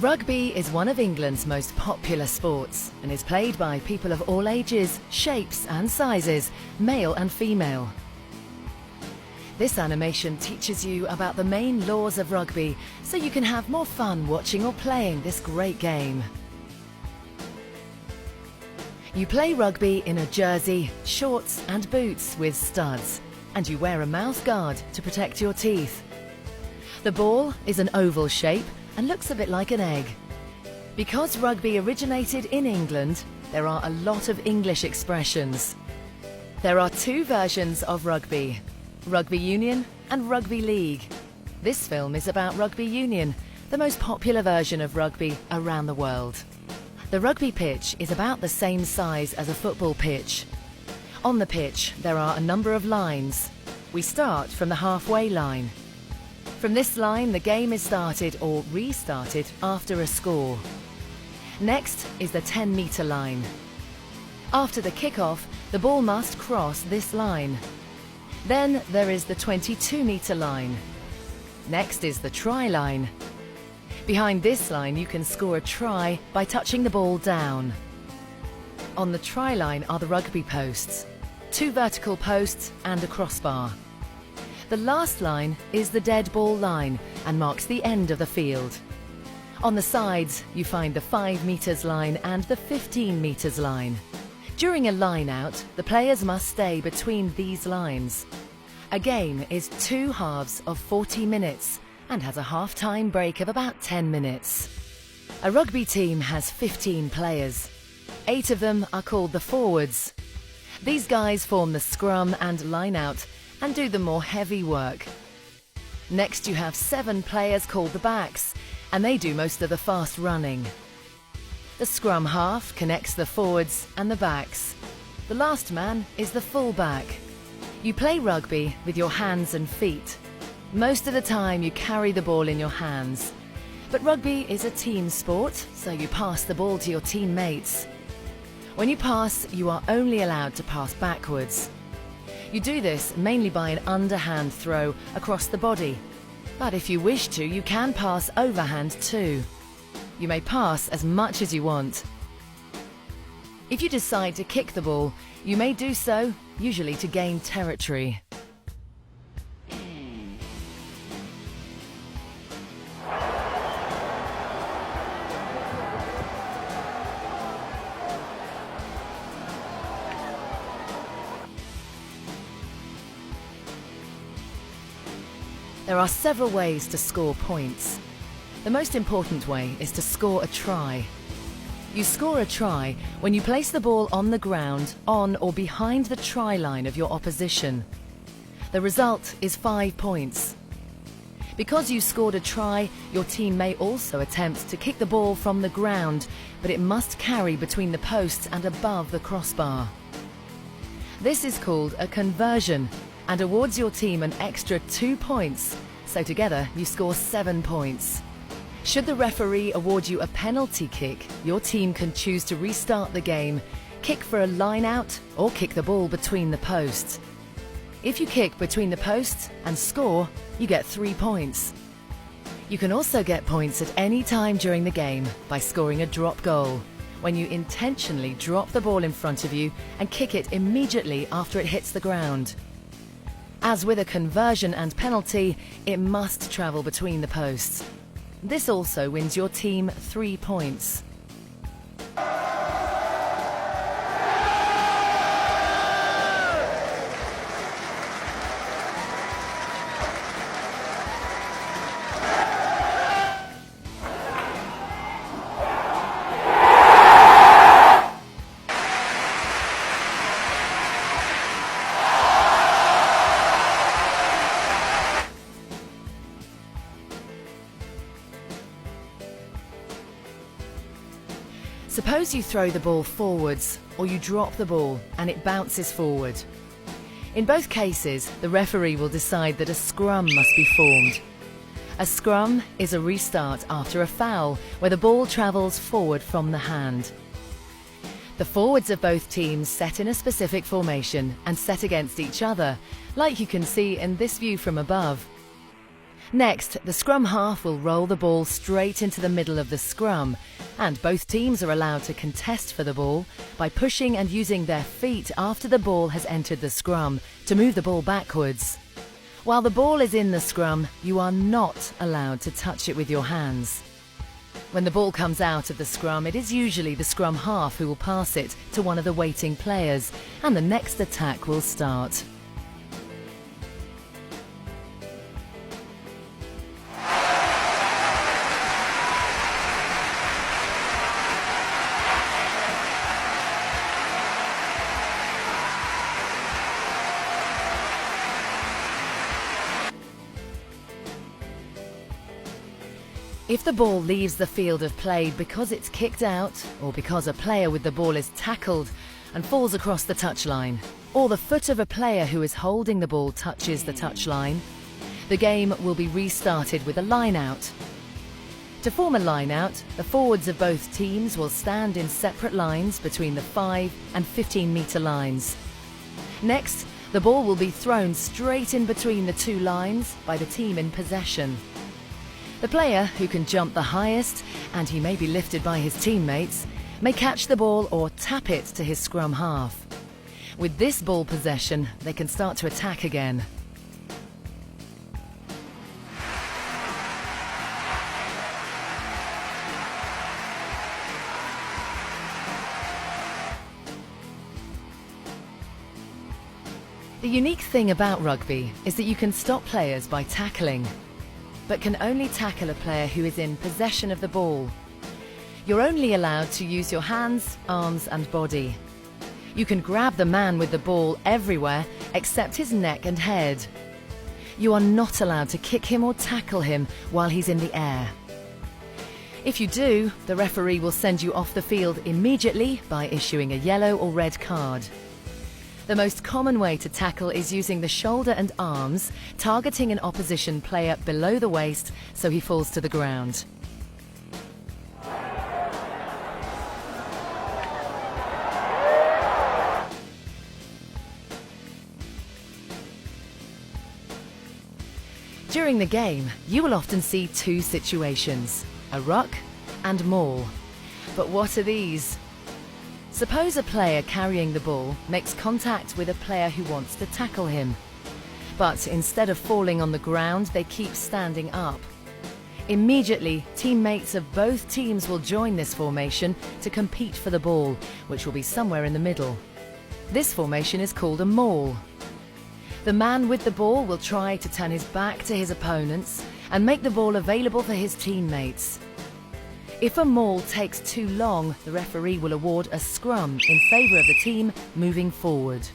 Rugby is one of England's most popular sports and is played by people of all ages, shapes and sizes, male and female. This animation teaches you about the main laws of rugby so you can have more fun watching or playing this great game. You play rugby in a jersey, shorts and boots with studs, and you wear a mouth guard to protect your teeth. The ball is an oval shape and looks a bit like an egg. Because rugby originated in England, there are a lot of English expressions. There are two versions of rugby, rugby union and rugby league. This film is about rugby union, the most popular version of rugby around the world. The rugby pitch is about the same size as a football pitch. On the pitch, there are a number of lines. We start from the halfway line. From this line, the game is started or restarted after a score. Next is the 10-metre line. After the kick-off, the ball must cross this line. Then there is the 22-metre line. Next is the try line. Behind this line, you can score a try by touching the ball down. On the try line are the rugby posts, 2 vertical posts and a crossbar. The last line is the dead ball line and marks the end of the field. On the sides, you find the 5 metres line and the 15 metres line. During a line out, the players must stay between these lines. A game is 2 halves of 40 minutes and has a half-time break of about 10 minutes. A rugby team has 15 players. 8 of them are called the forwards. These guys form the scrum and line-out and do the more heavy work. Next you have 7 players called the backs, and they do most of the fast running. The scrum half connects the forwards and the backs. The last man is the full-back. You play rugby with your hands and feet. Most of the time you carry the ball in your hands. But rugby is a team sport, so you pass the ball to your teammates. When you pass, you are only allowed to pass backwards. You do this mainly by an underhand throw across the body. But if you wish to, you can pass overhand too. You may pass as much as you want. If you decide to kick the ball, you may do so, usually to gain territory. There are several ways to score points. The most important way is to score a try. You score a try when you place the ball on the ground, on or behind the try line of your opposition. The result is 5 points. Because you scored a try, your team may also attempt to kick the ball from the ground, but it must carry between the posts and above the crossbar. This is called a conversion and awards your team an extra 2 points, so together you score 7 points. Should the referee award you a penalty kick, your team can choose to restart the game, kick for a line out or kick the ball between the posts. If you kick between the posts and score, you get 3 points. You can also get points at any time during the game by scoring a drop goal, when you intentionally drop the ball in front of you and kick it immediately after it hits the ground. As with a conversion and penalty, it must travel between the posts. This also wins your team 3 points. Suppose you throw the ball forwards, or you drop the ball and it bounces forward. In both cases, the referee will decide that a scrum must be formed. A scrum is a restart after a foul, where the ball travels forward from the hand. The forwards of both teams set in a specific formation and set against each other, like you can see in this view from above. Next, the scrum half will roll the ball straight into the middle of the scrum, and both teams are allowed to contest for the ball by pushing and using their feet after the ball has entered the scrum to move the ball backwards. While the ball is in the scrum, you are not allowed to touch it with your hands. When the ball comes out of the scrum, it is usually the scrum half who will pass it to one of the waiting players, and the next attack will start. If the ball leaves the field of play because it's kicked out, or because a player with the ball is tackled and falls across the touchline, or the foot of a player who is holding the ball touches the touchline, the game will be restarted with a line-out. To form a line-out, the forwards of both teams will stand in separate lines between the 5 and 15-metre lines. Next, the ball will be thrown straight in between the two lines by the team in possession. The player who can jump the highest, and he may be lifted by his teammates, may catch the ball or tap it to his scrum half. With this ball possession, they can start to attack again. The unique thing about rugby is that you can stop players by tackling, but can only tackle a player who is in possession of the ball. You're only allowed to use your hands, arms and body. You can grab the man with the ball everywhere except his neck and head. You are not allowed to kick him or tackle him while he's in the air. If you do, the referee will send you off the field immediately by issuing a yellow or red card. The most common way to tackle is using the shoulder and arms, targeting an opposition player below the waist so he falls to the ground. During the game, you will often see two situations, a ruck and maul. But what are these? Suppose a player carrying the ball makes contact with a player who wants to tackle him. But instead of falling on the ground, they keep standing up. Immediately, teammates of both teams will join this formation to compete for the ball, which will be somewhere in the middle. This formation is called a maul. The man with the ball will try to turn his back to his opponents and make the ball available for his teammates. If a maul takes too long, the referee will award a scrum in favour of the team moving forward.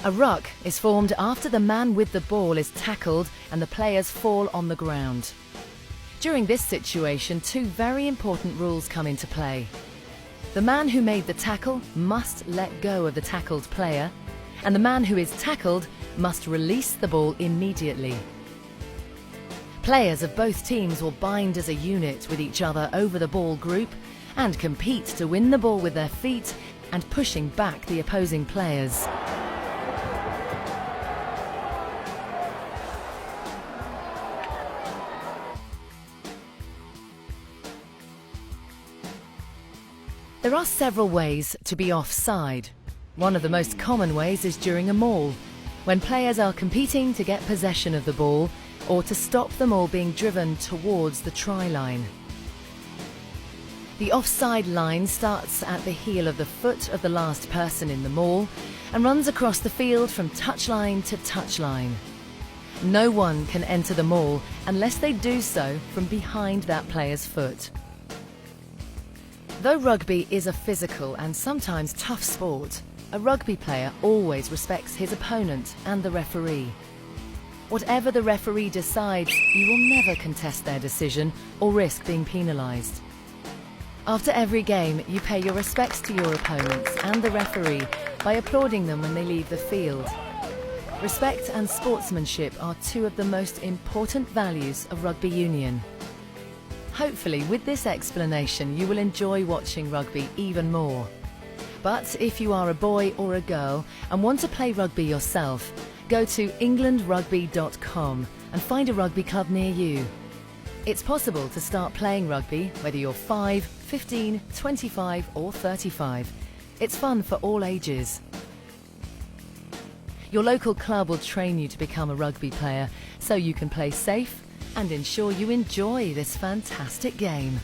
A ruck is formed after the man with the ball is tackled and the players fall on the ground. During this situation, two very important rules come into play. The man who made the tackle must let go of the tackled player, and the man who is tackled must release the ball immediately. Players of both teams will bind as a unit with each other over the ball group and compete to win the ball with their feet and pushing back the opposing players. There are several ways to be offside. One of the most common ways is during a maul, when players are competing to get possession of the ball or to stop them all being driven towards the try line. The offside line starts at the heel of the foot of the last person in the maul and runs across the field from touchline to touchline. No one can enter the maul unless they do so from behind that player's foot. Though rugby is a physical and sometimes tough sport, a rugby player always respects his opponent and the referee. Whatever the referee decides, you will never contest their decision or risk being penalised. After every game, you pay your respects to your opponents and the referee by applauding them when they leave the field. Respect and sportsmanship are two of the most important values of rugby union. Hopefully, with this explanation, you will enjoy watching rugby even more. But if you are a boy or a girl and want to play rugby yourself, go to englandrugby.com and find a rugby club near you. It's possible to start playing rugby whether you're 5, 15, 25 or 35. It's fun for all ages. Your local club will train you to become a rugby player so you can play safe and ensure you enjoy this fantastic game.